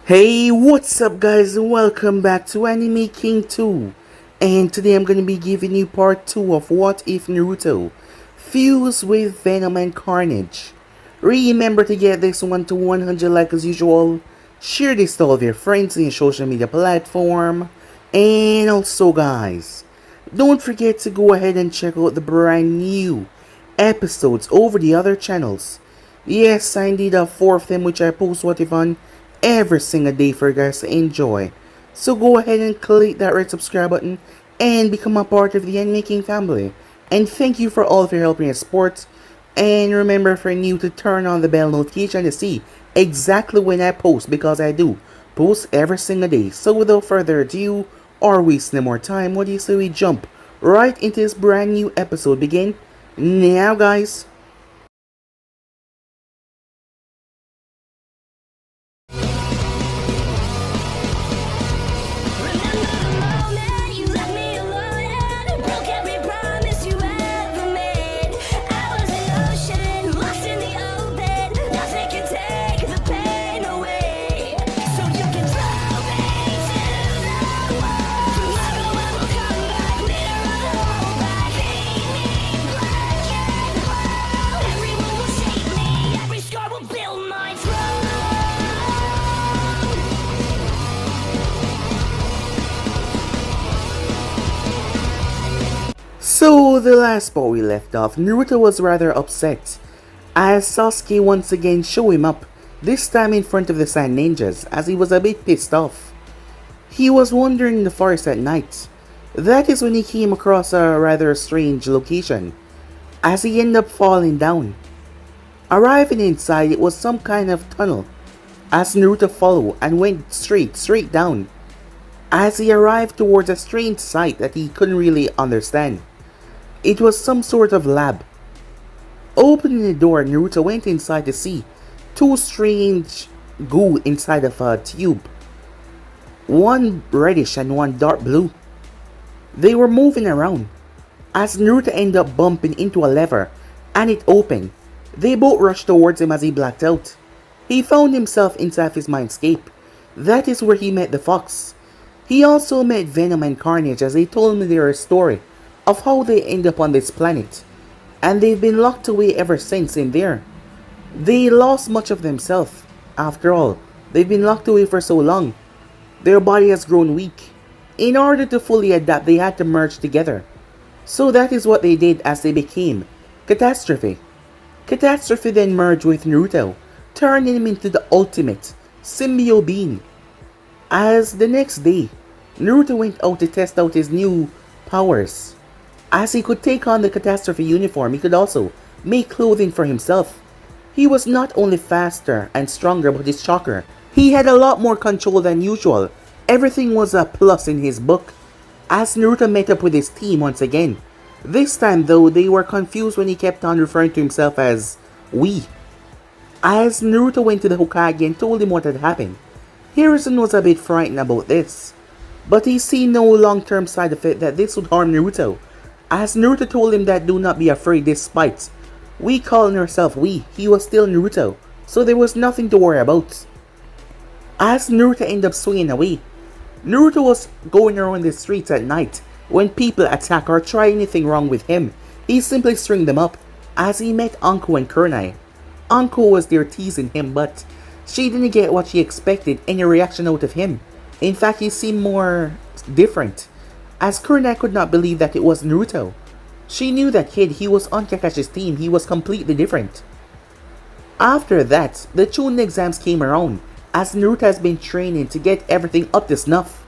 Hey, what's up guys, and welcome back to Anime King 2. And today I'm going to be giving you part 2 of What If Naruto fused with Venom and Carnage. Remember to get this one to 100 likes as usual, share this to all of your friends in your social media platform, and also guys, don't forget to go ahead and check out the brand new episodes over the other channels. Yes, I indeed have 4 of them which I post What If on every single day for you guys to enjoy. So go ahead and click that red subscribe button and become a part of the Anime King family. And thank you for all of your help and support. And remember for new to turn on the bell notification to see exactly when I post, because I do post every single day. So without further ado or wasting more time, what do you say we jump right into this brand new episode? Begin now guys. So the last spot we left off, Naruto was rather upset as Sasuke once again showed him up, this time in front of the Sand Ninjas, as he was a bit pissed off. He was wandering in the forest at night. That is when he came across a rather strange location, as he ended up falling down. Arriving inside, it was some kind of tunnel, as Naruto followed and went straight down, as he arrived towards a strange sight that he couldn't really understand. It was some sort of lab. Opening the door, Naruto went inside to see two strange goo inside of a tube. One reddish and one dark blue. They were moving around. As Naruto ended up bumping into a lever and it opened, they both rushed towards him as he blacked out. He found himself inside his mindscape. That is where he met the fox. He also met Venom and Carnage as they told me their story of how they end up on this planet, and they've been locked away ever since in there. They lost much of themselves. After all, they've been locked away for so long. Their body has grown weak. In order to fully adapt, they had to merge together. So that is what they did as they became Catastrophe. Catastrophe then merged with Naruto, turning him into the ultimate symbiote being. As the next day, Naruto went out to test out his new powers. As he could take on the Catastrophe uniform, he could also make clothing for himself. He was not only faster and stronger, but his chakra, he had a lot more control than usual. Everything was a plus in his book. As Naruto met up with his team once again. This time though, they were confused when he kept on referring to himself as we. As Naruto went to the Hokage and told him what had happened, Hiruzen was a bit frightened about this, but he seen no long-term side effect that this would harm Naruto. As Naruto told him that do not be afraid, despite we calling ourselves we, he was still Naruto, so there was nothing to worry about. As Naruto ended up swinging away, Naruto was going around the streets at night. When people attack or try anything wrong with him, he simply stringed them up. As he met Anko and Kunai. Anko was there teasing him, but she didn't get what she expected, any reaction out of him. In fact, he seemed more different, as Kunai could not believe that it was Naruto. She knew that kid, he was on Kakashi's team, he was completely different. After that, the Chunin exams came around, as Naruto has been training to get everything up to snuff.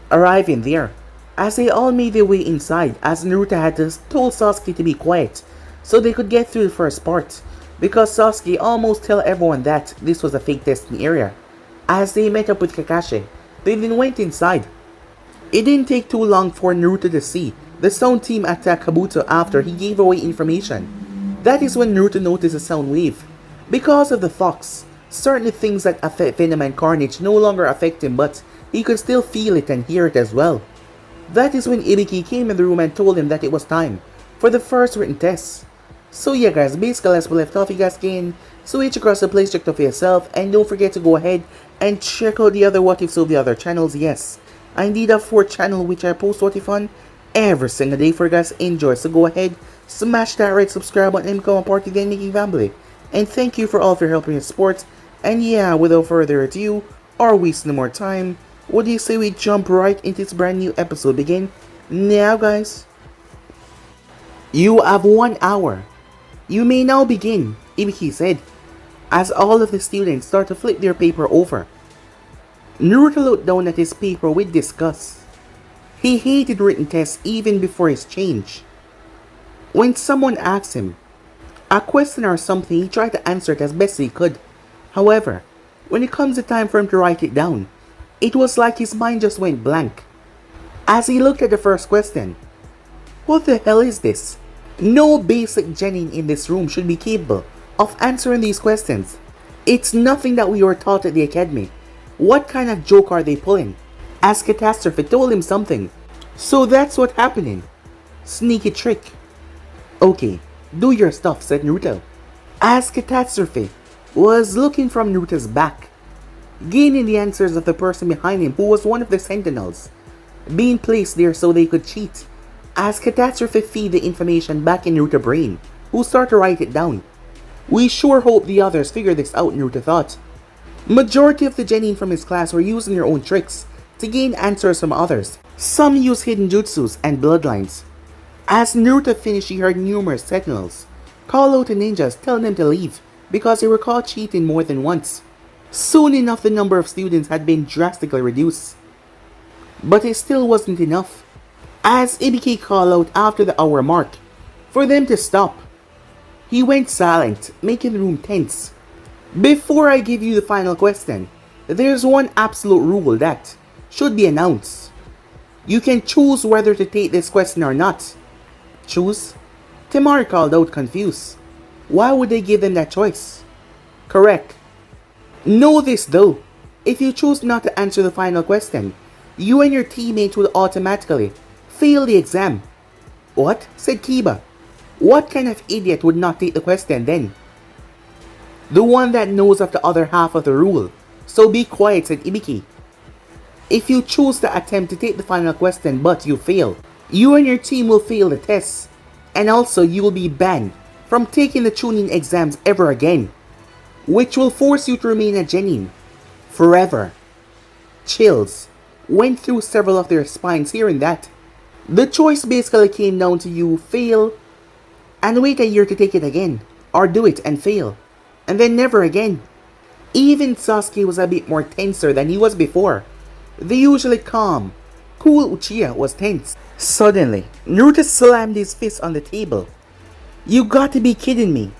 Arriving there, as they all made their way inside, as Naruto had told Sasuke to be quiet, so they could get through the first part, because Sasuke almost told everyone that this was a fake testing area. As they met up with Kakashi, they then went inside. It didn't take too long for Naruto to see the sound team attack Kabuto after he gave away information. That is when Naruto noticed a sound wave. Because of the fox, certain things that affect Venom and Carnage no longer affect him, but he could still feel it and hear it as well. That is when Ibiki came in the room and told him that it was time for the first written test. So yeah guys, basically as we left off, you guys can switch across the place, check it out for yourself, and don't forget to go ahead And check out the other What Ifs of the other channels, yes. I indeed have 4th channel which I post What If on every single day for you guys to enjoy. So go ahead, smash that red subscribe button and become a part of the Making family. And thank you for all of your help and your support. And yeah, without further ado, or wasting no more time, what do you say we jump right into this brand new episode begin now, guys? You have 1 hour. You may now begin, Ibiki said, as all of the students start to flip their paper over. Naruto looked down at his paper with disgust. He hated written tests even before his change. When someone asked him a question or something, he tried to answer it as best he could. However, when it comes to time for him to write it down, it was like his mind just went blank. As he looked at the first question, what the hell is this? No basic genin in this room should be capable of answering these questions. It's nothing that we were taught at the academy. What kind of joke are they pulling? As Catastrophe told him something. So that's what's happening. Sneaky trick. Okay, do your stuff, said Naruto. As Catastrophe was looking from Naruto's back, gaining the answers of the person behind him who was one of the sentinels, being placed there so they could cheat. As Catastrophe feed the information back in Naruto's brain, who started to write it down. We sure hope the others figure this out, Naruto thought. Majority of the genin from his class were using their own tricks to gain answers from others. Some used hidden jutsus and bloodlines. As Naruto finished, he heard numerous sentinels call out to ninjas telling them to leave because they were caught cheating more than once. Soon enough, the number of students had been drastically reduced. But it still wasn't enough. As Ibiki called out after the hour mark for them to stop, he went silent, making the room tense. Before I give you the final question, there's one absolute rule that should be announced. You can choose whether to take this question or not. Choose? Temari called out, confused. Why would they give them that choice? Correct. Know this though, if you choose not to answer the final question, you and your teammates will automatically fail the exam. What? Said Kiba. What kind of idiot would not take the question then? The one that knows of the other half of the rule. So be quiet, said Ibiki. If you choose to attempt to take the final question but you fail, you and your team will fail the test. And also you will be banned from taking the tuning exams ever again, which will force you to remain a genin forever. Chills went through several of their spines hearing that. The choice basically came down to you fail and wait a year to take it again, or do it and fail, and then never again. Even Sasuke was a bit more tenser than he was before. The usually calm, cool Uchiha was tense. Suddenly, Naruto slammed his fist on the table. You got to be kidding me.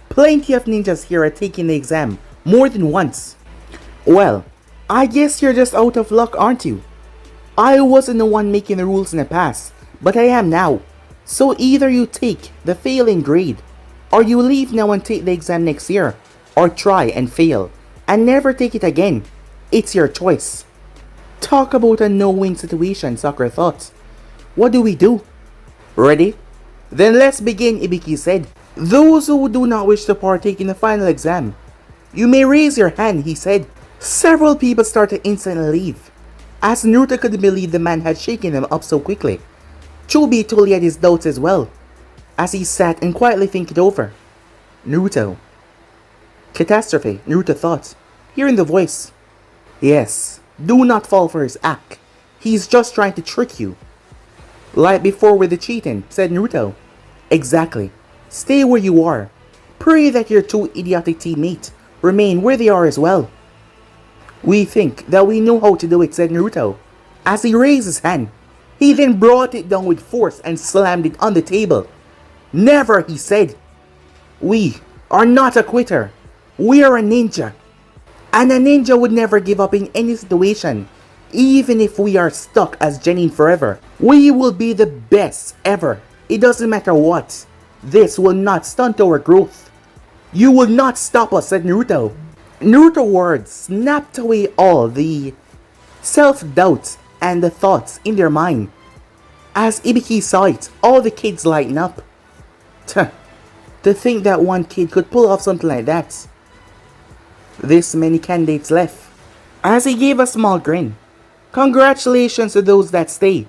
Plenty of ninjas here are taking the exam more than once. Well, I guess you're just out of luck, aren't you? I wasn't the one making the rules in the past, but I am now. So either you take the failing grade, or you leave now and take the exam next year, or try and fail, and never take it again. It's your choice. Talk about a no-win situation, Sakura thought. What do we do? Ready? Then let's begin, Ibiki said. Those who do not wish to partake in the final exam, you may raise your hand, he said. Several people started to instantly leave, as Naruto couldn't believe the man had shaken them up so quickly. Chobi totally had his doubts as well, as he sat and quietly think it over. Naruto. Catastrophe, Naruto thought, hearing the voice. Yes, do not fall for his act. He's just trying to trick you. Like before with the cheating, said Naruto. Exactly. Stay where you are. Pray that your two idiotic teammates remain where they are as well. We think that we know how to do it, said Naruto. As he raised his hand, he then brought it down with force and slammed it on the table. Never, he said. We are not a quitter. We are a ninja. And a ninja would never give up in any situation, even if we are stuck as genin forever. We will be the best ever. It doesn't matter what. This will not stunt our growth. You will not stop us, said Naruto. Naruto's words snapped away all the self-doubt and the thoughts in their mind. As Ibiki saw it, all the kids lighten up. To think that one kid could pull off something like that. This many candidates left. as he gave a small grin. Congratulations to those that stay.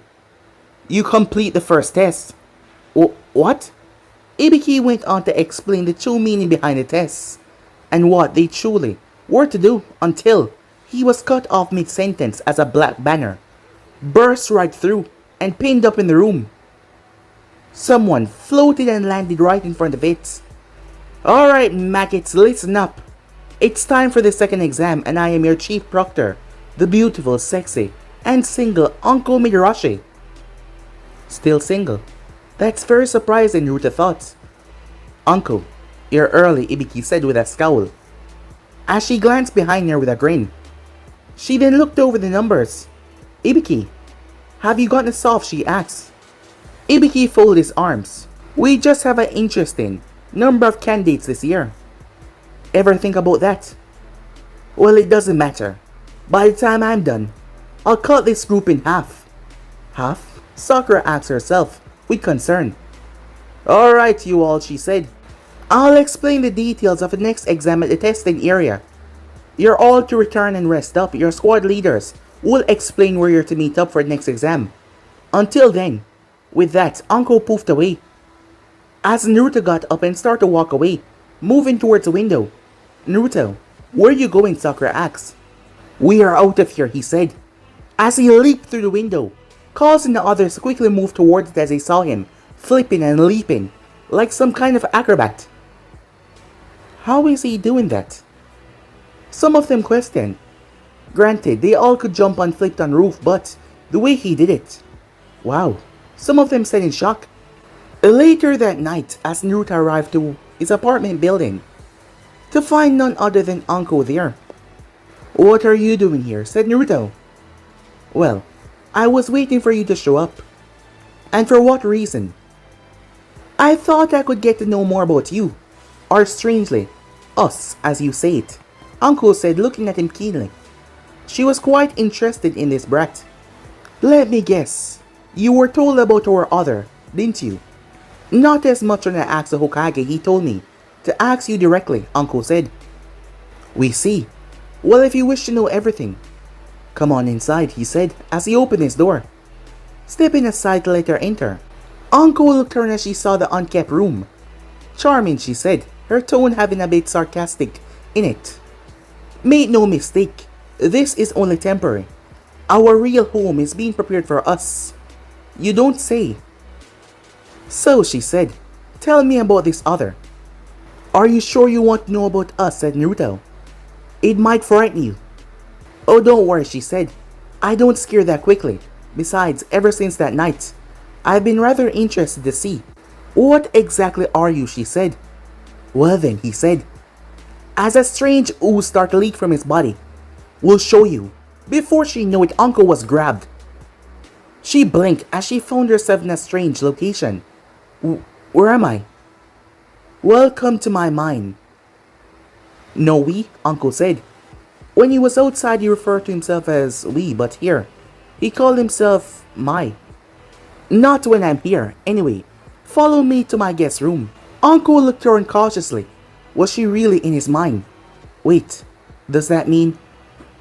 You complete the first test. What? Ibiki went on to explain the true meaning behind the tests and what they truly were to do until he was cut off mid-sentence as a black banner burst right through and pinned up in the room. Someone floated and landed right in front of it. Alright, maggots, listen up. It's time for the second exam and I am your chief proctor, the beautiful, sexy, and single Uncle Midarashi. Still single? That's very surprising, Ruta thought. Uncle, you're early, Ibiki said with a scowl, as she glanced behind her with a grin. She then looked over the numbers. Ibiki, have you gotten soft? She asked. Ibiki folded his arms. We just have an interesting number of candidates this year. Ever think about that? Well, it doesn't matter. By the time I'm done, I'll cut this group in half. Half? Sakura asked herself with concern. Alright, you all, she said. I'll explain the details of the next exam at the testing area. You're all to return and rest up. Your squad leaders will explain where you're to meet up for the next exam. Until then, with that, Uncle poofed away. As Naruto got up and started to walk away, moving towards the window. Naruto, where are you going? Sakura asked. We are out of here, he said, as he leaped through the window, causing the others to quickly move towards it as they saw him, flipping and leaping, like some kind of acrobat. How is he doing that? Some of them questioned. Granted, they all could jump and flip on roof, but the way he did it. Wow, some of them said in shock. Later that night, as Naruto arrived to his apartment building, to find none other than Anko there. What are you doing here? Said Naruto. Well, I was waiting for you to show up. And for what reason? I thought I could get to know more about you. Or strangely, us, as you say it. Uncle said, looking at him keenly. She was quite interested in this brat. Let me guess. You were told about our other, didn't you? Not as much when I asked the Hokage, he told me to ask you directly, Uncle said. We see. Well, if you wish to know everything, come on inside, he said as he opened his door, stepping aside to let her enter. Uncle looked her as she saw the unkept room. Charming, she said, her tone having a bit sarcastic in it. Make no mistake, this is only temporary. Our real home is being prepared for us. You don't say. So, she said, tell me about this other. Are you sure you want to know about us? Said Naruto. It might frighten you. Oh, don't worry, she said. I don't scare that quickly. Besides, ever since that night, I've been rather interested to see. What exactly are you? She said. Well then, he said, as a strange ooze started to leak from his body. We'll show you. Before she knew it, Uncle was grabbed. She blinked as she found herself in a strange location. Where am I? Welcome to my mind. No, we, Uncle said. When he was outside, he referred to himself as we, but here, he called himself my. Not when I'm here. Anyway, follow me to my guest room. Uncle looked around cautiously. Was she really in his mind? Wait, does that mean?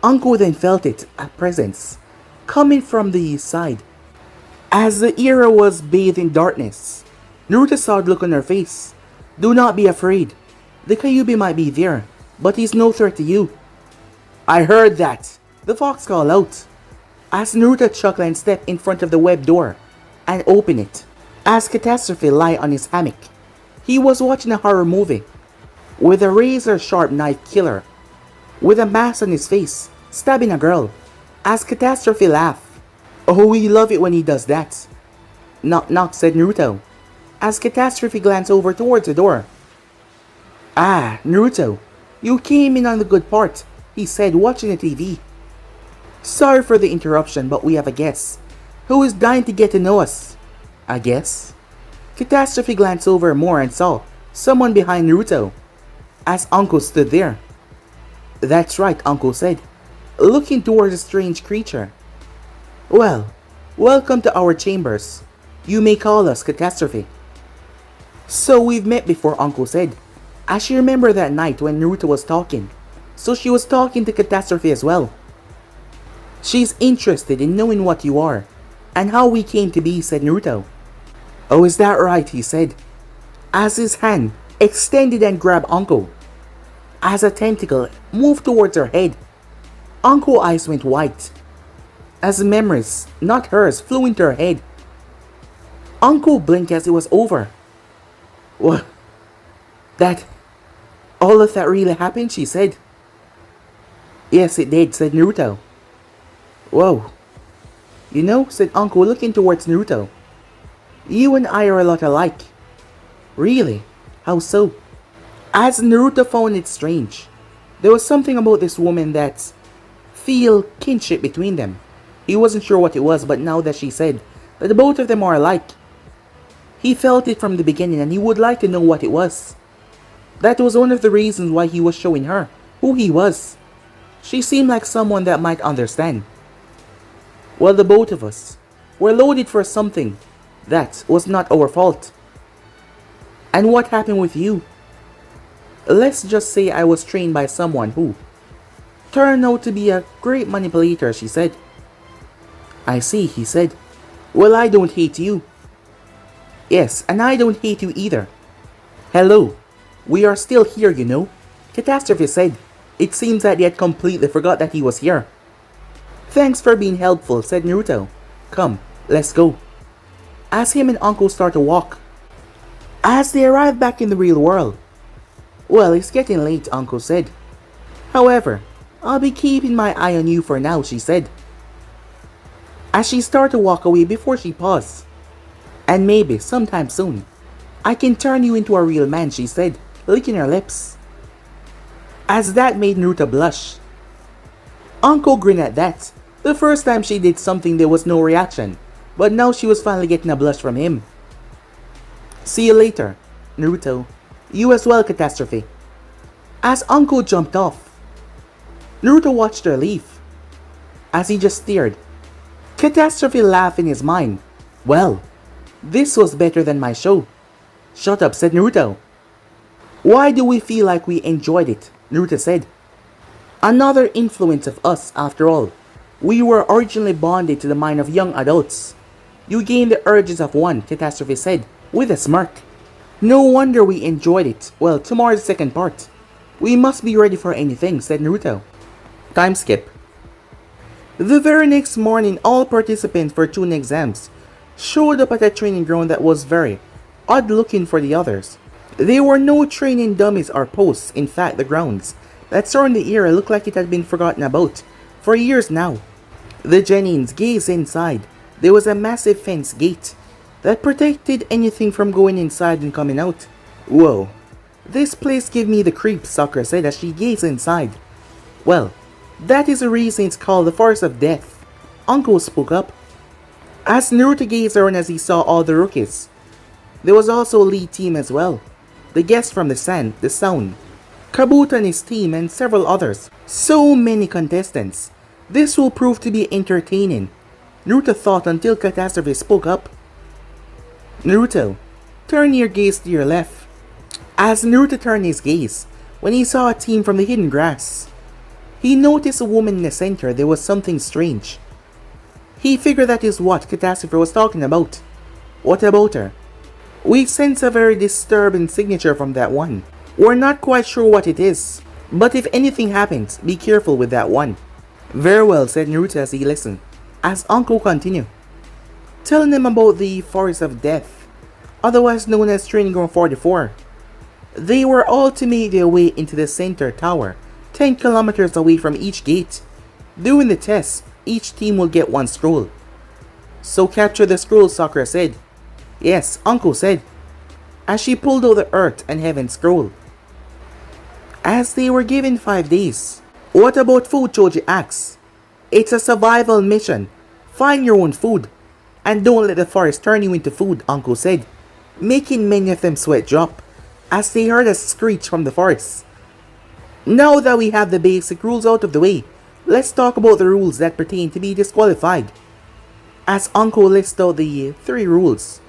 Uncle then felt it, a presence, coming from the side. As the era was bathed in darkness, Naruto saw the look on her face. Do not be afraid. The Kyuubi might be there, but he's no threat to you. I heard that, the fox called out, as Naruto chuckled and stepped in front of the web door and opened it. As Catastrophe lay on his hammock, he was watching a horror movie with a razor-sharp knife killer with a mask on his face, stabbing a girl, as Catastrophe laughed. Oh, we love it when he does that. Knock knock, said Naruto, as Catastrophe glanced over towards the door. Ah, Naruto, you came in on the good part, he said, watching the TV. Sorry for the interruption, but we have a guest who is dying to get to know us. A guest? Catastrophe glanced over more and saw someone behind Naruto, as Uncle stood there. That's right, Uncle said, looking towards the strange creature. Well, welcome to our chambers. You may call us Catastrophe. So we've met before, Uncle said, as she remembered that night when Naruto was talking. So she was talking to Catastrophe as well. She's interested in knowing what you are, and how we came to be, said Naruto. Oh, is that right, he said, as his hand extended and grabbed Anko. As a tentacle moved towards her head, Anko's eyes went white, as memories, not hers, flew into her head. Anko blinked as it was over. What? That... all of that really happened, she said. Yes, it did, said Naruto. Whoa. You know, said Anko looking towards Naruto, you and I are a lot alike. Really? How so? As Naruto found it strange, there was something about this woman that feel kinship between them. He wasn't sure what it was, but now that she said that the both of them are alike, he felt it from the beginning and he would like to know what it was. That was one of the reasons why he was showing her who he was. She seemed like someone that might understand. Well, the both of us were loaded for something that was not our fault. And what happened with you? Let's just say I was trained by someone who turned out to be a great manipulator, she said. I see, he said. Well, I don't hate you. Yes, and I don't hate you either. Hello. We are still here, you know. Catastrophe said. It seems that he had completely forgot that he was here. Thanks for being helpful, said Naruto. Come, let's go. As him and Anko start to walk. As they arrive back in the real world. Well, it's getting late, Anko said. However, I'll be keeping my eye on you for now, she said. As she started to walk away before she paused. And maybe, sometime soon, I can turn you into a real man, she said, licking her lips. As that made Naruto blush. Anko grinned at that. The first time she did something there was no reaction, but now she was finally getting a blush from him. See you later, Naruto. You as well, Catastrophe. As Anko jumped off, Naruto watched her leave. As he just stared, Catastrophe laughed in his mind. Well, this was better than my show. Shut up, said Naruto. Why do we feel like we enjoyed it? Naruto said. Another influence of us, after all. We were originally bonded to the mind of young adults. You gain the urges of one, Catastrophe said, with a smirk. No wonder we enjoyed it. Well, tomorrow's the second part. We must be ready for anything, said Naruto. Time skip. The very next morning, all participants for Chunin exams showed up at a training ground that was very odd looking for the others. There were no training dummies or posts. In fact, the grounds that surround the area looked like it had been forgotten about for years now. The Genins gazed inside. There was a massive fence gate that protected anything from going inside and coming out. Whoa, this place gave me the creeps, Sakura said as she gazed inside. Well, that is the reason it's called the Forest of Death. Anko spoke up. As Naruto gazed around as he saw all the rookies, there was also a lead team as well. The guest from the sound, Kabuto and his team and several others. So many contestants. This will prove to be entertaining, Naruto thought until Catastrophe spoke up. Naruto, turn your gaze to your left. As Naruto turned his gaze, when he saw a team from the hidden grass, he noticed a woman in the center. There was something strange. He figured that is what Catastrophe was talking about. What about her? We sense a very disturbing signature from that one. We're not quite sure what it is, but if anything happens, be careful with that one. Very well, said Naruto as he listened. As Anko continued, telling him about the Forest of Death, otherwise known as Training Ground 44. They were all to make their way into the center tower, 10 kilometers away from each gate. During the test, each team will get one scroll. So capture the scroll, Sakura said. Yes, Anko said, as she pulled out the Earth and Heaven scroll. As they were given 5 days. What about food, Choji asked. It's a survival mission. Find your own food. And don't let the forest turn you into food, Anko said, making many of them sweat drop as they heard a screech from the forest. Now that we have the basic rules out of the way, let's talk about the rules that pertain to be disqualified. As Anko lists out the 3 rules.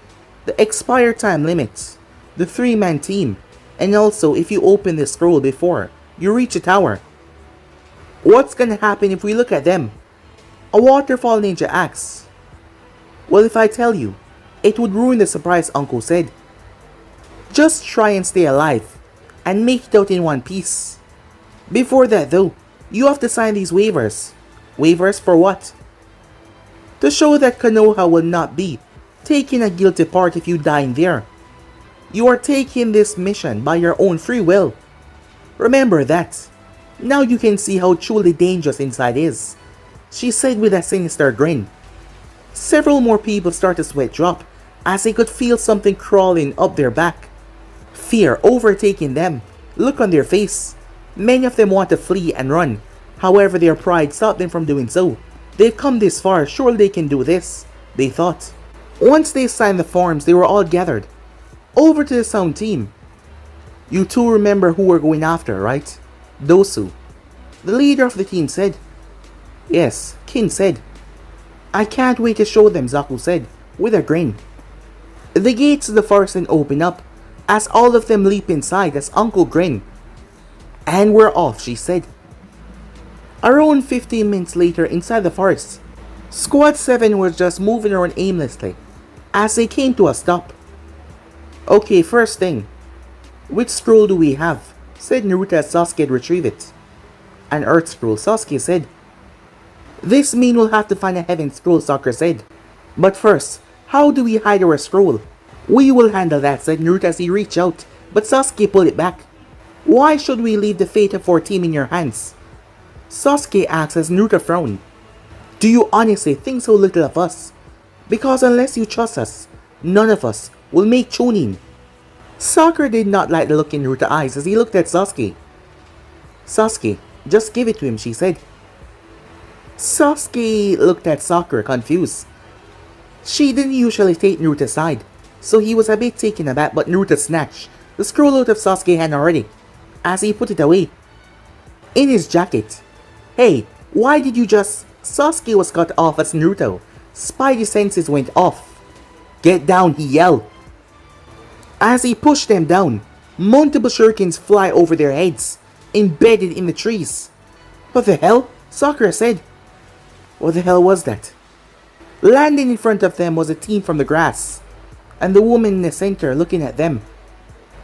The expire time limit, the 3-man team, and also if you open the scroll before you reach a tower. What's gonna happen if we look at them? A waterfall ninja asks. Well, if I tell you, it would ruin the surprise, Uncle said. Just try and stay alive, and make it out in one piece. Before that though, you have to sign these waivers. Waivers for what? To show that Konoha will not be taking a guilty part if you die in there. You are taking this mission by your own free will. Remember that. Now you can see how truly dangerous inside is, she said with a sinister grin. Several more people started to sweat drop as they could feel something crawling up their back. Fear overtaking them, look on their face. Many of them want to flee and run, however their pride stopped them from doing so. They've come this far, surely they can do this, they thought. Once they signed the forms, they were all gathered. Over to the sound team. You two remember who we're going after, right? Dosu. The leader of the team said. Yes, Kin said. I can't wait to show them, Zaku said, with a grin. The gates of the forest then open up, as all of them leap inside as Uncle grinned. And we're off, she said. Around 15 minutes later inside the forest, Squad 7 was just moving around aimlessly, as they came to a stop. Okay, first thing. Which scroll do we have? Said Naruto as Sasuke had retrieved it. An Earth scroll, Sasuke said. This means we'll have to find a Heaven scroll, Sakura said. But first, how do we hide our scroll? We will handle that, said Naruto as he reached out, but Sasuke pulled it back. Why should we leave the fate of our team in your hands? Sasuke asked as Naruto frowned. Do you honestly think so little of us? Because unless you trust us, none of us will make Chunin. Sakura did not like the look in Naruto's eyes as he looked at Sasuke. Sasuke, just give it to him, she said. Sasuke looked at Sakura confused. She didn't usually take Naruto's side, so he was a bit taken aback, but Naruto snatched the scroll out of Sasuke's hand already, as he put it away. In his jacket. Hey, why did you just... Sasuke was cut off as Naruto. Spidey senses went off. Get down, he yelled. As he pushed them down, multiple shurikens fly over their heads, embedded in the trees. What the hell? Sakura said. What the hell was that? Landing in front of them was a team from the grass, and the woman in the center looking at them.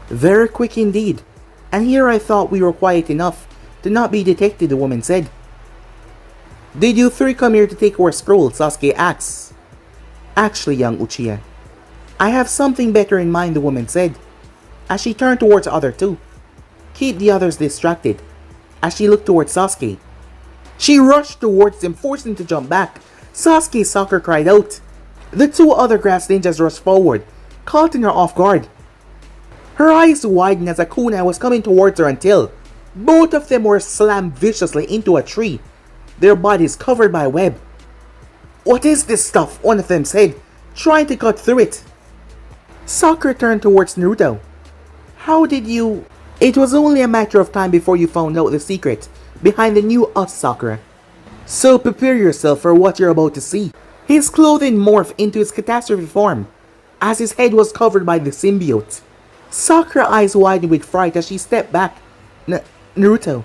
Very quick indeed, and here I thought we were quiet enough to not be detected, the woman said. Did you three come here to take our scroll? Sasuke asked. Actually, young Uchiha, I have something better in mind, the woman said, as she turned towards the other two. Keep the others distracted, as she looked towards Sasuke. She rushed towards him, forcing him to jump back. Sasuke's Sakura cried out. The two other grass ninjas rushed forward, caught her off guard. Her eyes widened as a kunai was coming towards her until both of them were slammed viciously into a tree, their bodies covered by web. What is this stuff? One of them said, trying to cut through it. Sakura turned towards Naruto. How did you... It was only a matter of time before you found out the secret behind the new us, Sakura. So prepare yourself for what you're about to see. His clothing morphed into his catastrophe form, as his head was covered by the symbiote. Sakura's eyes widened with fright as she stepped back. Naruto,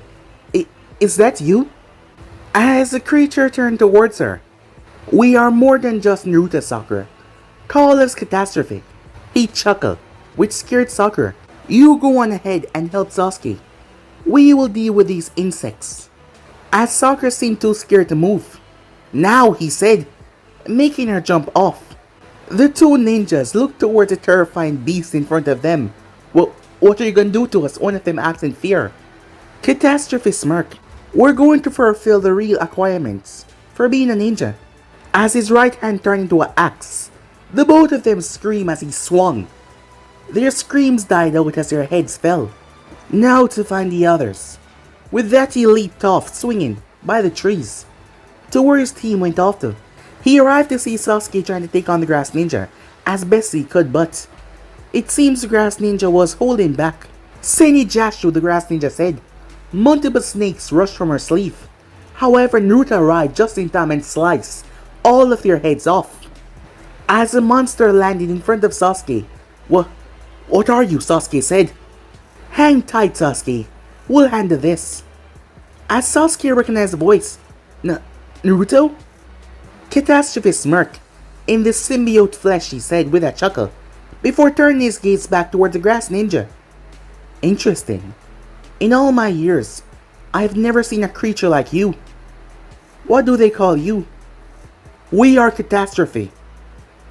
is that you? As the creature turned towards her. We are more than just Naruto, Sakura. Call us Catastrophe. He chuckled, which scared Sakura. You go on ahead and help Sasuke. We will deal with these insects. As Sakura seemed too scared to move. Now, he said, making her jump off. The two ninjas looked towards the terrifying beast in front of them. Well, what are you gonna do to us? One of them asked in fear. Catastrophe smirked. We're going to fulfill the real requirements for being a ninja. As his right hand turned into an axe, the both of them screamed as he swung. Their screams died out as their heads fell. Now to find the others. With that he leaped off, swinging by the trees to where his team went off to. He arrived to see Sasuke trying to take on the grass ninja as best he could, but it seems the grass ninja was holding back. Seni Jashu, the grass ninja said. Multiple snakes rushed from her sleeve. However, Naruto arrived just in time and sliced all of their heads off. As the monster landed in front of Sasuke. What are you? Sasuke said. Hang tight, Sasuke. We'll handle this. As Sasuke recognized the voice. Naruto? Catastrophe smirked. In the symbiote flesh, he said with a chuckle, before turning his gaze back toward the grass ninja. Interesting. In all my years, I've never seen a creature like you. What do they call you? We are Catastrophe.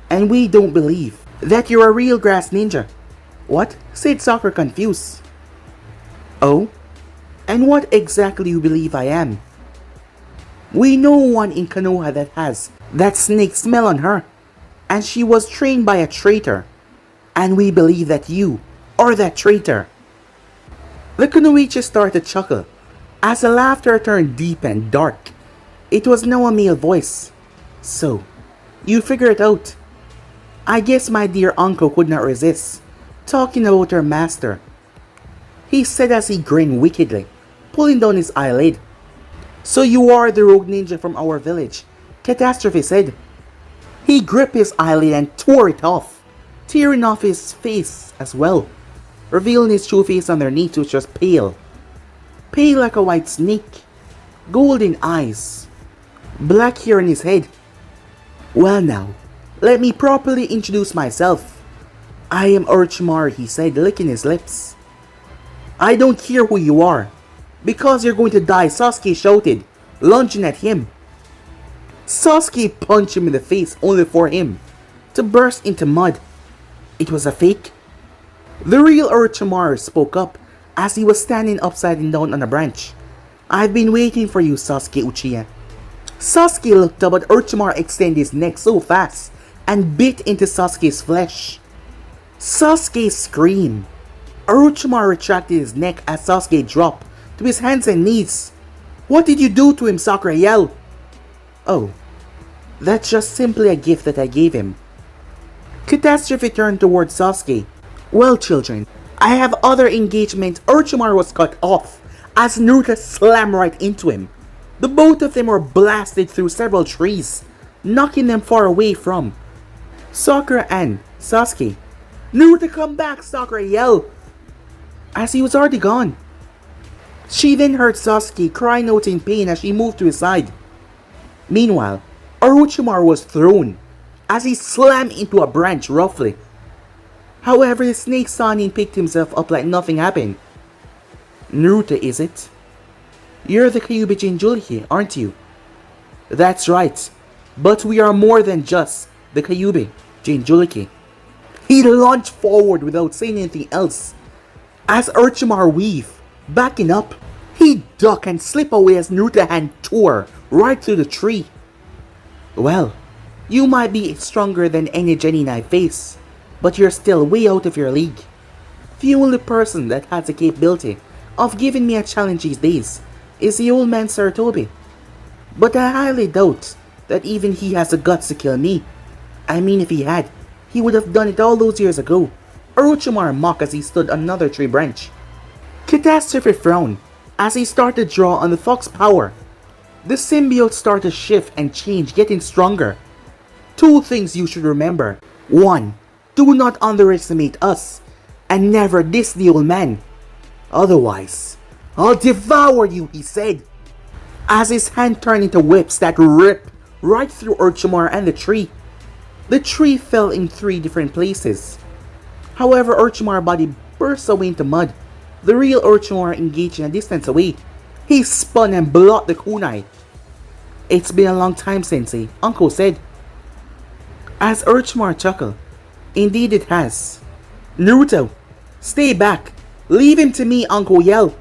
And we don't believe that you're a real grass ninja. What? Said Soccer confused. Oh? And what exactly do you believe I am? We know one in Konoha that has that snake smell on her. And she was trained by a traitor. And we believe that you are that traitor. The Kunoichi started to chuckle as the laughter turned deep and dark. It was now a male voice. So, you figure it out. I guess my dear uncle could not resist talking about her master. He said as he grinned wickedly, pulling down his eyelid. So you are the rogue ninja from our village, Catastrophe said. He gripped his eyelid and tore it off, tearing off his face as well, revealing his true face underneath, which was pale. Pale like a white snake, golden eyes, black hair in his head. Well now, let me properly introduce myself. I am Orochimaru, he said, licking his lips. I don't care who you are, because you're going to die, Sasuke shouted, lunging at him. Sasuke punched him in the face only for him to burst into mud. It was a fake. The real Orochimaru spoke up as he was standing upside down on a branch. I've been waiting for you, Sasuke Uchiha. Sasuke looked up, but Orochimaru extended his neck so fast and bit into Sasuke's flesh. Sasuke screamed. Orochimaru retracted his neck as Sasuke dropped to his hands and knees. What did you do to him, Sakura yelled. Oh, that's just simply a gift that I gave him. Catastrophe turned towards Sasuke. Well, children, I have other engagements. Orochimaru was cut off as Naruto slammed right into him. The both of them were blasted through several trees, knocking them far away from Sakura and Sasuke. Naruto, come back, Sakura yelled as he was already gone. She then heard Sasuke crying out in pain as she moved to his side. Meanwhile, Orochimaru was thrown as he slammed into a branch roughly. However, the snake saw him and picked himself up like nothing happened. Naruto, is it? You're the Kyuubi Jinchuriki, aren't you? That's right, but we are more than just the Kyuubi Jinchuriki. He lunged forward without saying anything else as Orochimaru weaved, backing up. He ducked and slipped away as Naruto's hand tore right through the tree. Well, you might be stronger than any genin I face, but you're still way out of your league. The only person that has the capability of giving me a challenge these days is the old man Sarutobi. But I highly doubt that even he has the guts to kill me. I mean, if he had, he would have done it all those years ago. Orochimaru mocked as he stood on another tree branch. Catastrophe frowned as he started to draw on the fox power. The symbiote started to shift and change, getting stronger. Two things you should remember. 1. Do not underestimate us, and never diss the old man. Otherwise, I'll devour you, he said, as his hand turned into whips that ripped right through Orochimaru and the tree. The tree fell in 3 different places. However, Orochimaru's body burst away into mud. The real Orochimaru engaged in a distance away. He spun and blocked the kunai. It's been a long time, Sensei, Uncle said. As Orochimaru chuckled, indeed it has. Naruto, stay back. Leave him to me, Uncle yelled.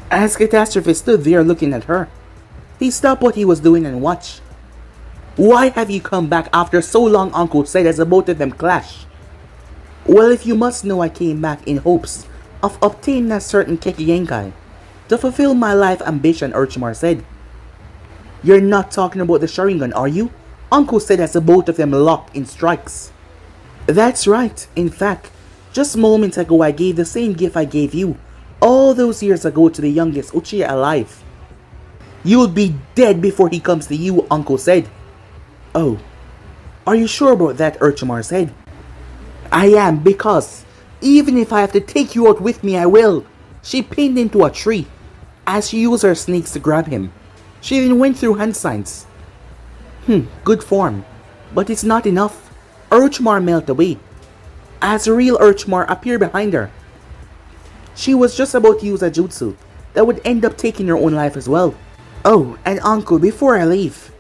As Catastrophe stood there looking at her, he stopped what he was doing and watched. Why have you come back after so long, Uncle said as the both of them clashed. Well, if you must know, I came back in hopes of obtaining a certain Kekigenkai to fulfill my life ambition, Orochimaru said. You're not talking about the Sharingan, are you? Uncle said as the both of them locked in strikes. That's right. In fact, just moments ago I gave the same gift I gave you all those years ago to the youngest Uchiha alive. You'll be dead before he comes to you, Uncle said. Oh, are you sure about that, Orochimaru said. I am, because even if I have to take you out with me, I will. She pinned him to a tree as she used her snakes to grab him. She then went through hand signs. Good form. But it's not enough. Orochimaru melted away. As a real Orochimaru appeared behind her. She was just about to use a jutsu that would end up taking her own life as well. Oh, and uncle, before I leave,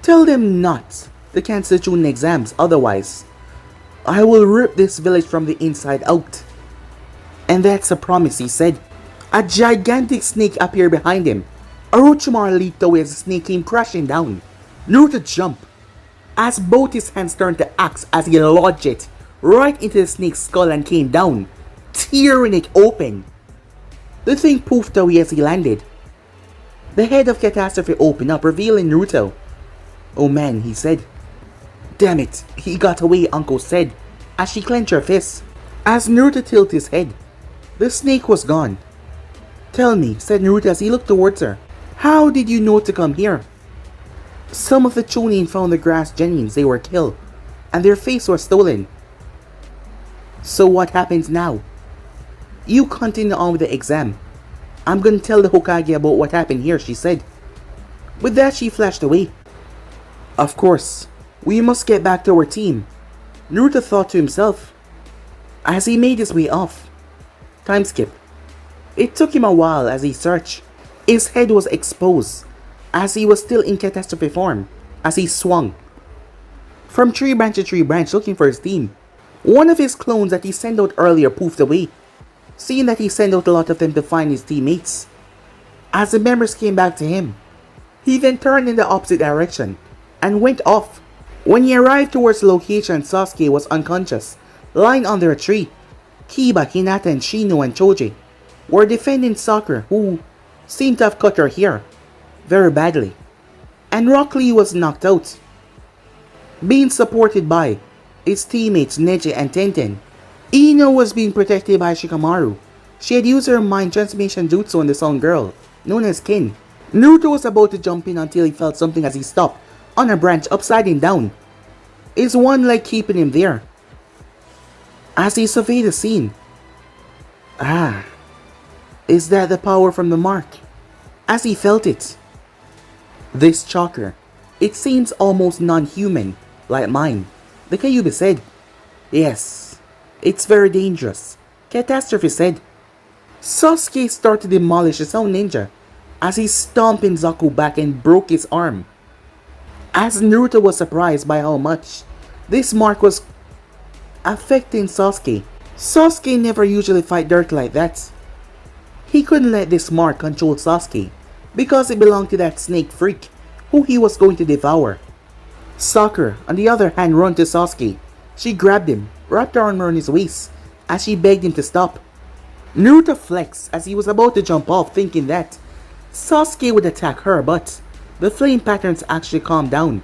tell them not to cancel Chunin exams, otherwise I will rip this village from the inside out. And that's a promise, he said. A gigantic snake appeared behind him. Orochimaru leaped away as the snake came crashing down. Naruto jumped as both his hands turned to axe as he lodged it right into the snake's skull and came down, tearing it open. The thing poofed away as he landed. The head of Catastrophe opened up, revealing Naruto. Oh man, he said. Damn it, he got away, Uncle said, as she clenched her fists. As Naruto tilted his head, the snake was gone. Tell me, said Naruto as he looked towards her. How did you know to come here? Some of the Chunin found the grass Genins they were killed, and their face was stolen. So what happens now? You continue on with the exam. I'm gonna tell the Hokage about what happened here, she said. With that, she flashed away. Of course, we must get back to our team, Naruto thought to himself, as he made his way off. Time skip. It took him a while as he searched. His head was exposed, as he was still in catastrophe form, as he swung from tree branch to tree branch looking for his team. One of his clones that he sent out earlier poofed away, seeing that he sent out a lot of them to find his teammates. As the members came back to him, he then turned in the opposite direction and went off. When he arrived towards the location, Sasuke was unconscious, lying under a tree. Kiba, Hinata, and Shino and Choji were defending Sakura, who seemed to have cut her hair very badly, and Rock Lee was knocked out, being supported by his teammates Neji and Tenten. Ino was being protected by Shikamaru. She had used her mind transformation jutsu on the Sun Girl, known as Kin. Naruto was about to jump in until he felt something as he stopped on a branch upside him down. His one leg keeping him there. As he surveyed the scene. Ah, is that the power from the mark? As he felt it. This chakra, it seems almost non-human, like mine, the Kyuubi said. Yes, it's very dangerous, Catastrophe said. Sasuke started to demolish his own ninja as he stomped Zaku back and broke his arm. As Naruto was surprised by how much this mark was affecting Sasuke. Sasuke never usually fight dirt like that. He couldn't let this mark control Sasuke because it belonged to that snake freak who he was going to devour. Sakura, on the other hand, ran to Sasuke. She grabbed him, wrapped her arm around his waist as she begged him to stop. Naruto flexed as he was about to jump off, thinking that Sasuke would attack her, but the flame patterns actually calmed down.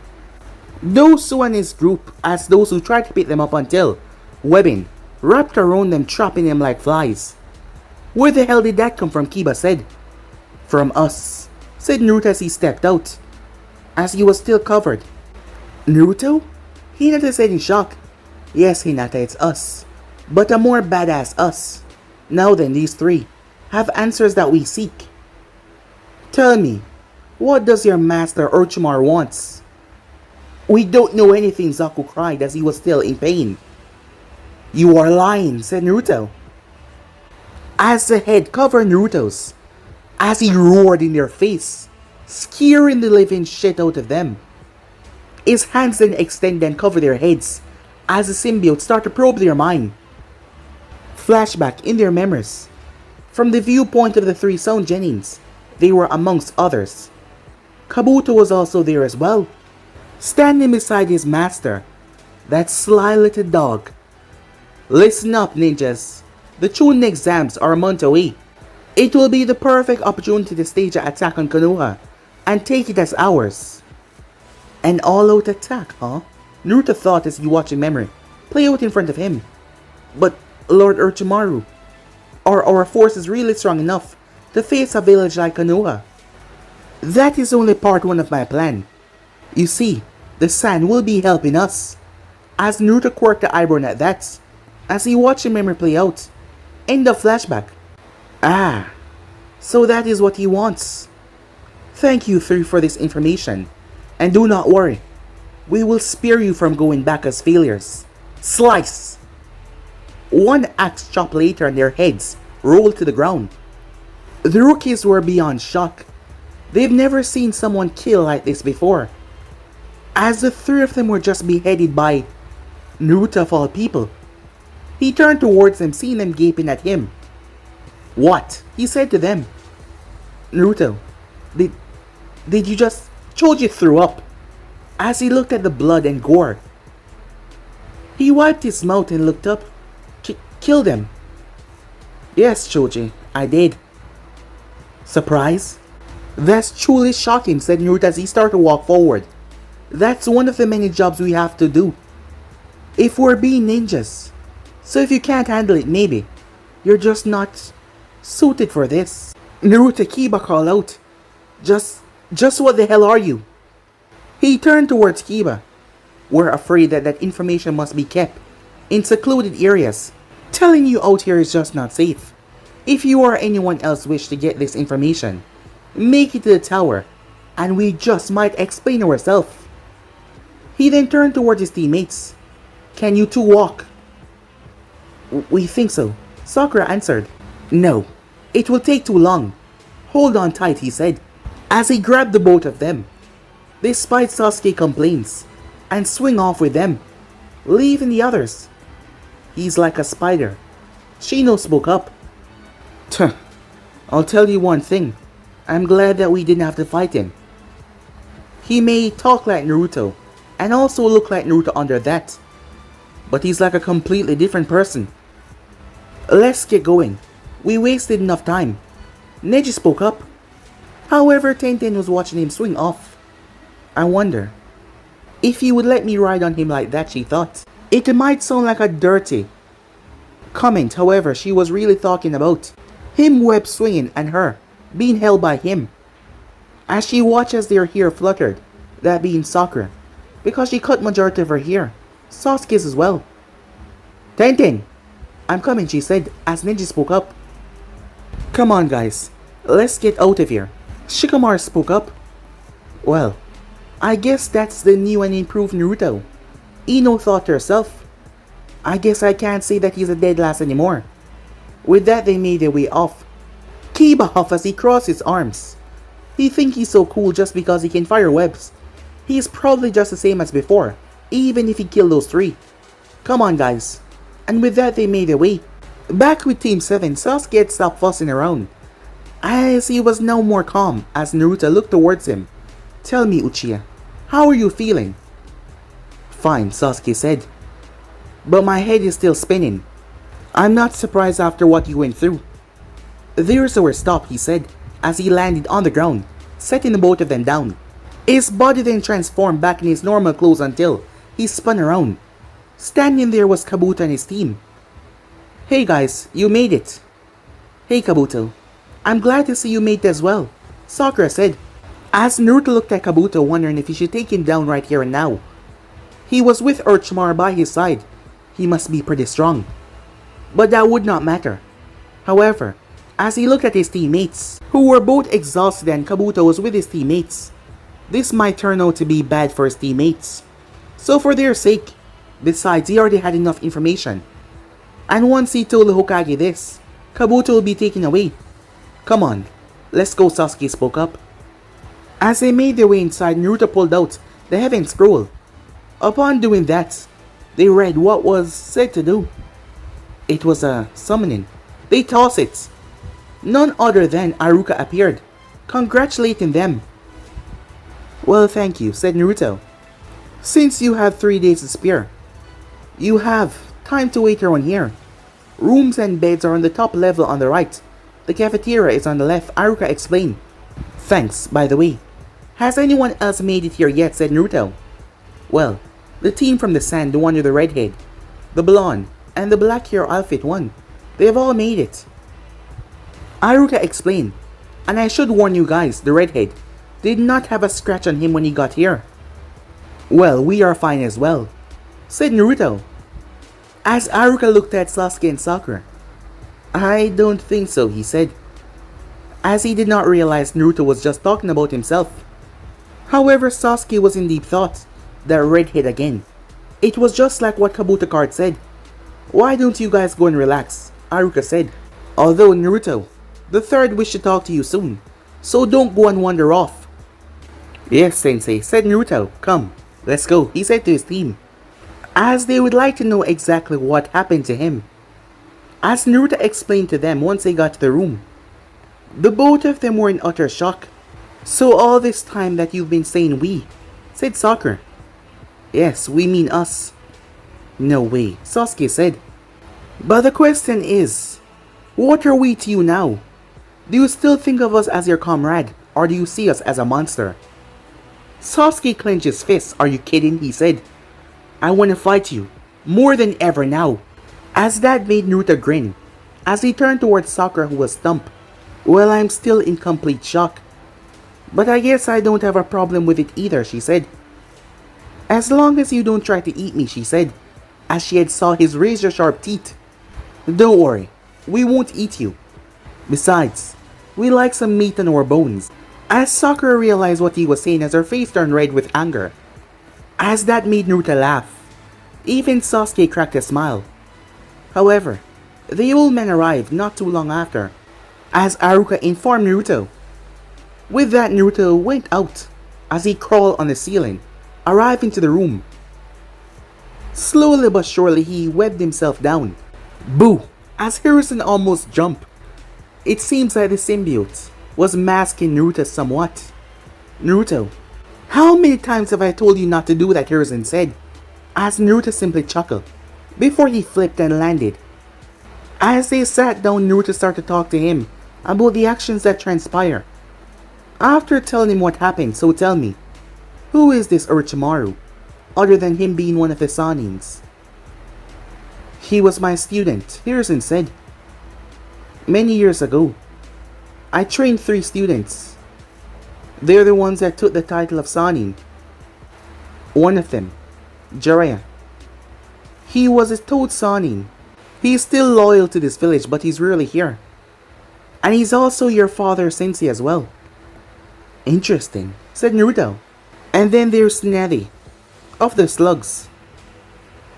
Those who were in his group as those who tried to pick them up until webbing wrapped around them, trapping them like flies. Where the hell did that come from? Kiba said. From us, said Naruto as he stepped out, as he was still covered. Naruto? Hinata said in shock. Yes, Hinata, it's us, but a more badass us. Now then, these three have answers that we seek. Tell me, what does your master Orochimaru wants? We don't know anything, Zaku cried as he was still in pain. You are lying, said Naruto, as the head covered Naruto's, as he roared in their face, scaring the living shit out of them. His hands then extended and covered their heads as the symbiotes start to probe their mind. Flashback in their memories. From the viewpoint of the three Sound Genins, they were amongst others. Kabuto was also there as well, standing beside his master, that sly little dog. Listen up, ninjas. The Chunin exams are a month away. It will be the perfect opportunity to stage an attack on Konoha and take it as ours. An all-out attack, huh? Naruto thought as he watched a memory play out in front of him. But, Lord Orochimaru, are our forces really strong enough to face a village like Konoha? That is only part one of my plan. You see, the sand will be helping us. As Naruto quirked the eyebrow at that, as he watched the memory play out. End of flashback. Ah, so that is what he wants. Thank you three for this information. And do not worry, we will spare you from going back as failures. Slice! One axe chop later and their heads rolled to the ground. The rookies were beyond shock. They've never seen someone kill like this before. As the three of them were just beheaded by Naruto of all people. He turned towards them, seeing them gaping at him. What? He said to them. Naruto, did you just... Choji threw up as he looked at the blood and gore. He wiped his mouth and looked up. Killed him. Yes, Choji, I did. Surprise? That's truly shocking, said Naruto as he started to walk forward. That's one of the many jobs we have to do. If we're being ninjas. So if you can't handle it, maybe you're just not suited for this. Naruto Kiba called out. Just what the hell are you? He turned towards Kiba. We're afraid that that information must be kept in secluded areas. Telling you out here is just not safe. If you or anyone else wish to get this information, make it to the tower, and we just might explain ourselves. He then turned towards his teammates. Can you two walk? We think so, Sakura answered. No, it will take too long. Hold on tight, he said, as he grabbed the both of them. Despite Sasuke complaints, and swing off with them, leaving the others. He's like a spider. Shino spoke up. Tuh, I'll tell you one thing. I'm glad that we didn't have to fight him. He may talk like Naruto, and also look like Naruto under that. But he's like a completely different person. Let's get going. We wasted enough time. Neji spoke up. However, Tenten was watching him swing off. I wonder if he would let me ride on him like that, she thought. It might sound like a dirty comment, however, she was really talking about him web swinging and her being held by him. As she watched as their hair fluttered, that being Sakura, because she cut majority of her hair, Sasuke's as well. Tenten, I'm coming, she said as Neji spoke up. Come on guys, let's get out of here. Shikamaru spoke up. Well, I guess that's the new and improved Naruto. Ino thought to herself. I guess I can't say that he's a dead last anymore. With that, they made their way off. Kiba huffed as he crossed his arms. He thinks he's so cool just because he can fire webs. He's probably just the same as before, even if he killed those three. Come on guys. And with that, they made their way. Back with Team 7, Sasuke had stopped fussing around, as he was now more calm as Naruto looked towards him. Tell me, Uchiha, how are you feeling? Fine, Sasuke said. But my head is still spinning. I'm not surprised after what you went through. There's our stop, he said, as he landed on the ground, setting the both of them down. His body then transformed back in his normal clothes until he spun around. Standing there was Kabuto and his team. Hey guys, you made it. Hey Kabuto, I'm glad to see you made it as well, Sakura said, as Naruto looked at Kabuto wondering if he should take him down right here and now. He was with Orochimaru by his side. He must be pretty strong. But that would not matter. However, as he looked at his teammates, who were both exhausted and Kabuto was with his teammates, this might turn out to be bad for his teammates. So for their sake, besides he already had enough information. And once he told the Hokage this, Kabuto will be taken away. Come on, let's go, Sasuke spoke up. As they made their way inside, Naruto pulled out the Heaven Scroll. Upon doing that, they read what was said to do. It was a summoning. They tossed it. None other than Iruka appeared, congratulating them. Well, thank you, said Naruto. Since you have 3 days to spare, you have time to wait around here. Rooms and beds are on the top level on the right. The cafeteria is on the left, Iruka explained. Thanks, by the way. Has anyone else made it here yet, said Naruto. Well, the team from the sand, the one with the red head, the blonde, and the black hair outfit one. They have all made it. Iruka explained, and I should warn you guys, the redhead did not have a scratch on him when he got here. Well, we are fine as well, said Naruto, as Iruka looked at Sasuke and Sakura. I don't think so, he said, as he did not realize Naruto was just talking about himself. However, Sasuke was in deep thought. That redhead again. It was just like what Kabuto card said. Why don't you guys go and relax? Haruka said. Although Naruto, the third wished to talk to you soon, so don't go and wander off. Yes, Sensei, said Naruto. Come, let's go, he said to his team, as they would like to know exactly what happened to him. As Naruto explained to them once they got to the room, the both of them were in utter shock. So all this time that you've been saying we, said Sakura. Yes, we mean us. No way, Sasuke said. But the question is, what are we to you now? Do you still think of us as your comrade, or do you see us as a monster? Sasuke clenched his fists. Are you kidding? He said. I want to fight you, more than ever now. As that made Naruto grin, as he turned towards Sakura who was stumped. Well, I'm still in complete shock. But I guess I don't have a problem with it either, she said. As long as you don't try to eat me, she said, as she had saw his razor-sharp teeth. Don't worry, we won't eat you. Besides, we like some meat on our bones. As Sakura realized what he was saying as her face turned red with anger. As that made Naruto laugh. Even Sasuke cracked a smile. However, the old man arrived not too long after, as Haruka informed Naruto. With that, Naruto went out as he crawled on the ceiling, arriving to the room. Slowly but surely he webbed himself down. Boo! As Hiruzen almost jumped. It seems like the symbiote was masking Naruto somewhat. Naruto, how many times have I told you not to do that, Hiruzen said, as Naruto simply chuckled, before he flipped and landed. As they sat down, Naruto started to talk to him about the actions that transpire. After telling him what happened, so tell me, who is this Orochimaru, other than him being one of the Sanins? He was my student, Hiruzen said. Many years ago, I trained 3 students. They're the ones that took the title of Sanin. One of them, Jiraiya. He was a toad Sanin. He's still loyal to this village, but he's rarely here. And he's also your father sensei as well. Interesting, said Naruto. And then there's Tsunade, of the slugs.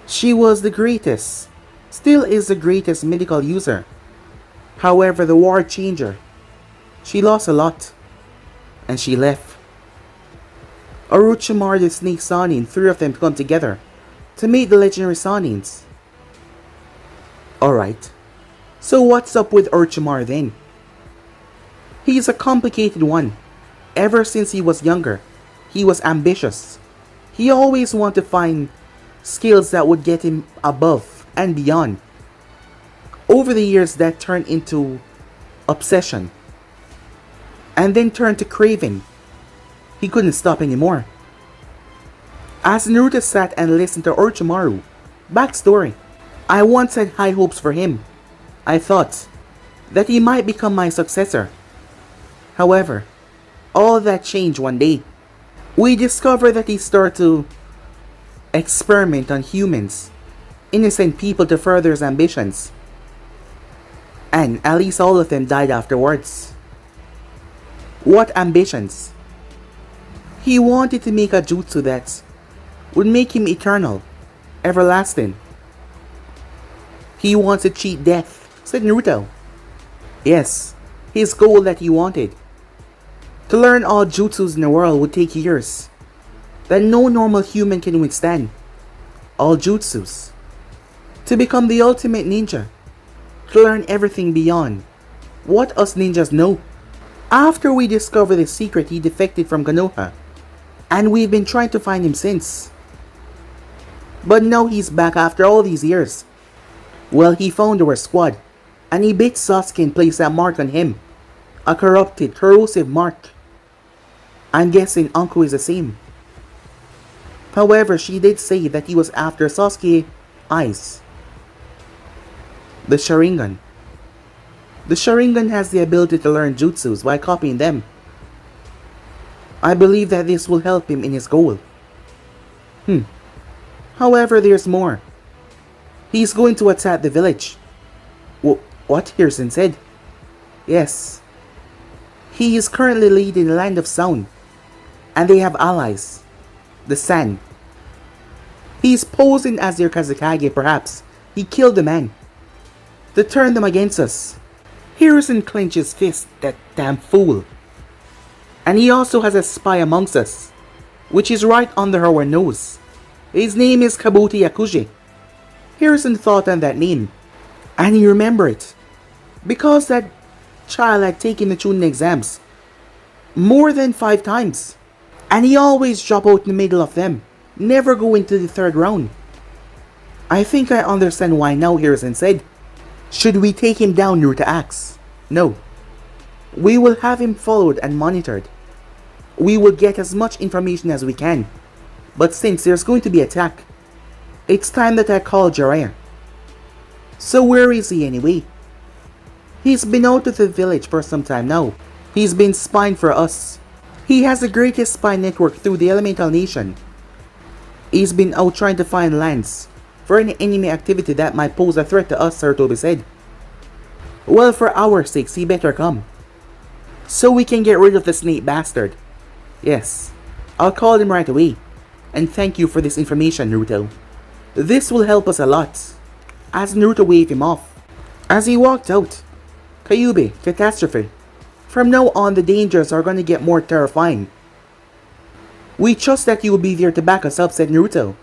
She was the greatest, still is the greatest medical user. However, the war changed her. She lost a lot, and she left. Orochimaru the Snake Sanin, 3 of them come together to meet the legendary Sanins. Alright, so what's up with Orochimaru then? He's a complicated one. Ever since he was younger, he was ambitious. He always wanted to find skills that would get him above and beyond. Over the years, that turned into obsession, and then turned to craving. He couldn't stop anymore. As Naruto sat and listened to Orochimaru, backstory, I once had high hopes for him. I thought that he might become my successor. However, all that changed one day. We discovered that he started to experiment on humans, innocent people, to further his ambitions. And at least all of them died afterwards. What ambitions? He wanted to make a jutsu that would make him eternal, everlasting. He wants to cheat death, said Naruto. Yes, his goal that he wanted. To learn all jutsus in the world would take years, that no normal human can withstand. All jutsus. To become the ultimate ninja. To learn everything beyond what us ninjas know. After we discovered the secret, he defected from Konoha, and we've been trying to find him since. But now he's back after all these years. Well, he found our squad, and he beat Sasuke and placed that mark on him. A corrupted, corrosive mark. I'm guessing Anko is the same. However, she did say that he was after Sasuke's eyes. The Sharingan. The Sharingan has the ability to learn jutsus by copying them. I believe that this will help him in his goal. However, there's more. He's going to attack the village. What? Hiruzen said. Yes. He is currently leading the Land of Sound. And they have allies. The San. He's posing as their Kazekage perhaps. He killed the man. To turn them against us. Hiruzen clenches fist, that damn fool. And he also has a spy amongst us, which is right under our nose. His name is Kabuto Yakuji. Hiruzen thought on that name, and he remembered it, because that child had taken the Chunin exams more than 5 times, and he always drop out in the middle of them, never go into the 3rd round. I think I understand why now, Hiruzen said. Should we take him down, Naruto asks. No. We will have him followed and monitored. We will get as much information as we can. But since there's going to be attack, it's time that I call Jiraiya. So where is he anyway? He's been out of the village for some time now. He's been spying for us. He has the greatest spy network through the Elemental Nation. He's been out trying to find lands for any enemy activity that might pose a threat to us, Sarutobi said. Well, for our sakes, he better come. So we can get rid of the snake bastard. Yes, I'll call him right away. And thank you for this information, Naruto. This will help us a lot. As Naruto waved him off. As he walked out, Kyuubi, Catastrophe. From now on, the dangers are gonna get more terrifying. We trust that you will be there to back us up, said Naruto.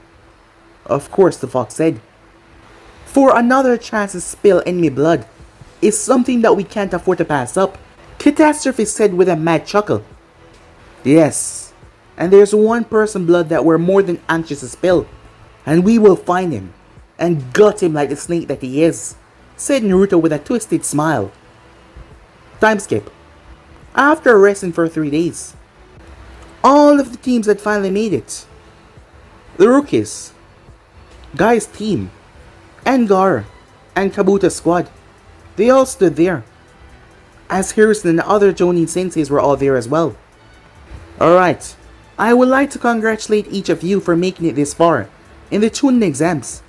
Of course, the fox said. For another chance to spill enemy blood is something that we can't afford to pass up, Catastrophe said with a mad chuckle. Yes, and there's one person blood that we're more than anxious to spill, and we will find him, and gut him like the snake that he is, said Naruto with a twisted smile. Time skip. After resting for 3 days, all of the teams had finally made it. The rookies, Guy's team, and Gaara, and Kabuto's squad, they all stood there. As Hiruzen and the other Jonin senseis were all there as well. Alright, I would like to congratulate each of you for making it this far in the Chunin exams.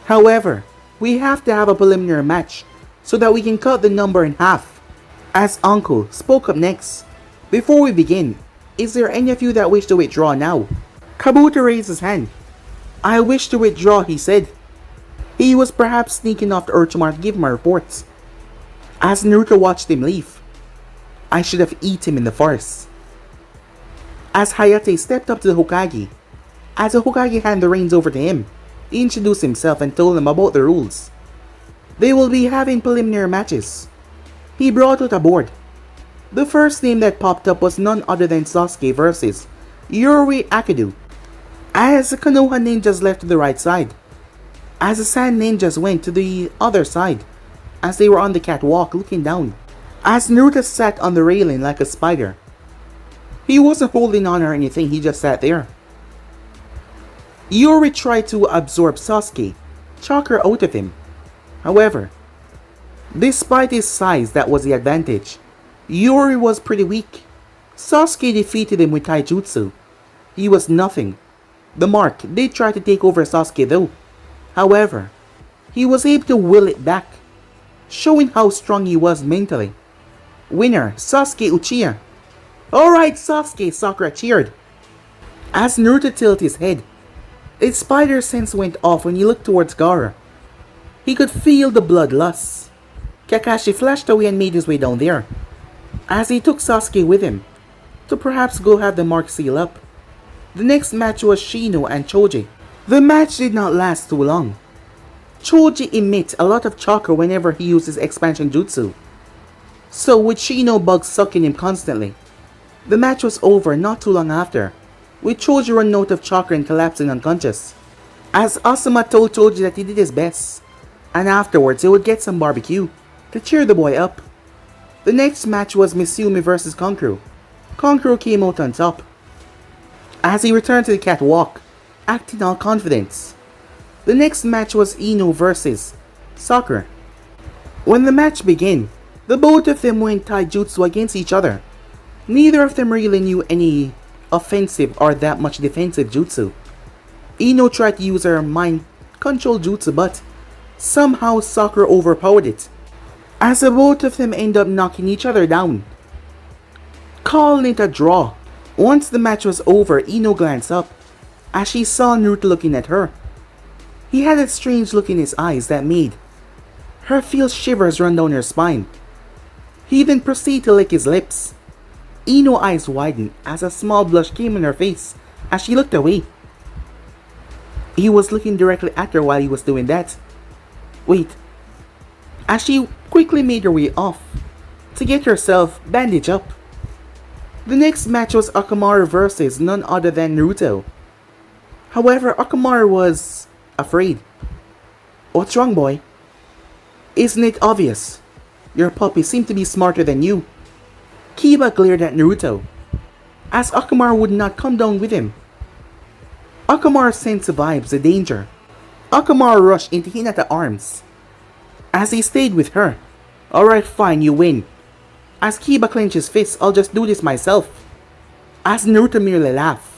However, we have to have a preliminary match so that we can cut the number in half. As Uncle spoke up next. Before we begin, is there any of you that wish to withdraw now? Kabuto raised his hand. I wish to withdraw, he said. He was perhaps sneaking off to Orochimaru to give him a report. As Naruto watched him leave, I should have eaten him in the forest. As Hayate stepped up to the Hokage, as the Hokage handed the reins over to him, he introduced himself and told him about the rules. They will be having preliminary matches. He brought out a board. The first name that popped up was none other than Sasuke versus Yuri Akidu. As the Konoha ninjas left to the right side, as the Sand ninjas went to the other side, as they were on the catwalk looking down, as Naruto sat on the railing like a spider. He wasn't holding on or anything, he just sat there. Yuri tried to absorb Sasuke, chakra out of him. However, despite his size, that was the advantage. Yuri was pretty weak. Sasuke defeated him with taijutsu. He was nothing. The Mark did try to take over Sasuke though. However, he was able to will it back, showing how strong he was mentally. Winner, Sasuke Uchiha. Alright Sasuke, Sakura cheered. As Naruto tilted his head, his spider sense went off when he looked towards Gaara. He could feel the bloodlust. Kakashi flashed away and made his way down there, as he took Sasuke with him, to perhaps go have the Mark seal up. The next match was Shino and Choji. The match did not last too long. Choji emits a lot of chakra whenever he uses expansion jutsu, so with Shino bugs sucking him constantly. The match was over not too long after, with Choji running out of chakra and collapsing unconscious, as Asuma told Choji that he did his best, and afterwards he would get some barbecue to cheer the boy up. The next match was Mitsumi vs Kankuro. Kankuro came out on top, as he returned to the catwalk, acting all confidence. The next match was Ino vs Sakura. When the match began, the both of them went taijutsu against each other. Neither of them really knew any offensive or that much defensive jutsu. Ino tried to use her mind control jutsu, but somehow Sakura overpowered it, as the both of them end up knocking each other down, calling it a draw. Once the match was over, Ino glanced up as she saw Naruto looking at her. He had a strange look in his eyes that made her feel shivers run down her spine. He then proceeded to lick his lips. Ino's eyes widened as a small blush came on her face as she looked away. He was looking directly at her while he was doing that. Wait. As she quickly made her way off to get herself bandaged up. The next match was Akamaru versus none other than Naruto. However, Akamaru was afraid. What's wrong, boy? Isn't it obvious? Your puppy seemed to be smarter than you. Kiba glared at Naruto, as Akamaru would not come down with him. Akamaru sensed the vibes, the danger. Akamaru rushed into Hinata's arms, as he stayed with her. Alright, fine, you win. As Kiba clenched his fist, I'll just do this myself. As Naruto merely laughed.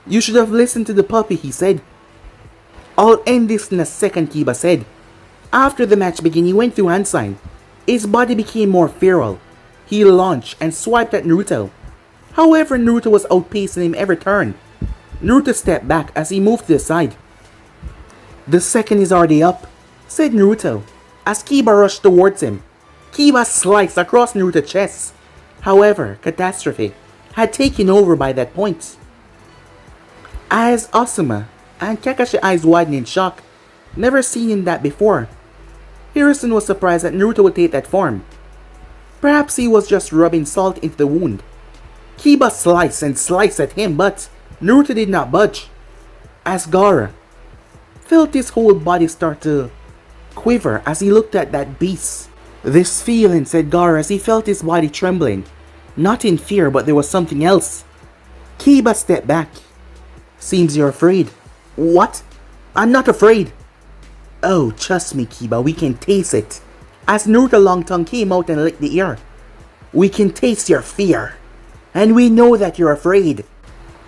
You should have listened to the puppy, he said. I'll end this in a second, Kiba said. After the match began, he went through hand sign. His body became more feral. He launched and swiped at Naruto. However, Naruto was outpacing him every turn. Naruto stepped back as he moved to the side. The second is already up, said Naruto, as Kiba rushed towards him. Kiba sliced across Naruto's chest. However, Catastrophe had taken over by that point. As Asuma and Kakashi's eyes widened in shock, never seen that before. Hiruzen was surprised that Naruto would take that form. Perhaps he was just rubbing salt into the wound. Kiba sliced and sliced at him, but Naruto did not budge. As Gaara felt his whole body start to quiver as he looked at that beast. This feeling, said Gaara as he felt his body trembling. Not in fear, but there was something else. Kiba stepped back. Seems you're afraid. What? I'm not afraid. Oh, trust me, Kiba, we can taste it. As Naruto's long tongue came out and licked the ear. We can taste your fear. And we know that you're afraid.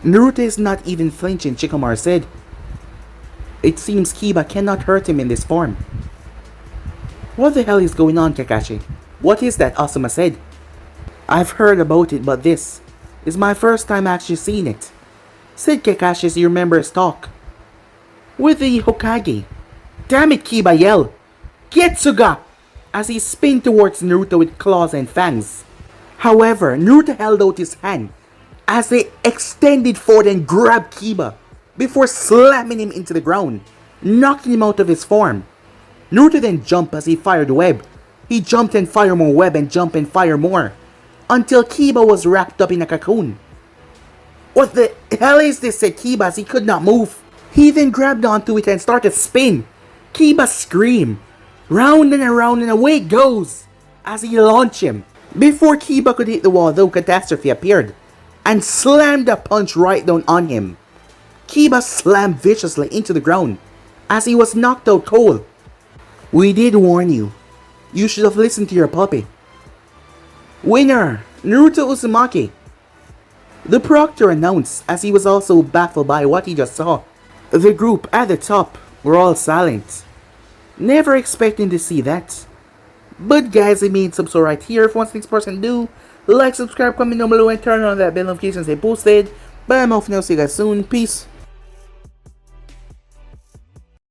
Naruto is not even flinching, Shikamaru said. It seems Kiba cannot hurt him in this form. What the hell is going on, Kakashi? What is that? Asuma said. I've heard about it, but this is my first time actually seeing it, said Kakashi as he remembered his talk with the Hokage. Damn it, Kiba yelled. Getsuga! As he spun towards Naruto with claws and fangs. However, Naruto held out his hand as they extended forward and grabbed Kiba before slamming him into the ground, knocking him out of his form. Naruto then jumped as he fired web. He jumped and fired more web and jumped and fired more, until Kiba was wrapped up in a cocoon. What the hell is this, said Kiba as he could not move. He then grabbed onto it and started to spin. Kiba screamed. Round and around and away it goes as he launched him. Before Kiba could hit the wall though, Catastrophe appeared and slammed a punch right down on him. Kiba slammed viciously into the ground as he was knocked out cold. We did warn you. You should have listened to your puppy. Winner, Naruto Uzumaki. The proctor announced as he was also baffled by what he just saw. The group at the top were all silent, never expecting to see that. But guys, I made subscribe right here. If you want to next do, like, subscribe, comment down below, and turn on that bell notifications they posted. But I'm off now, see you guys soon. Peace.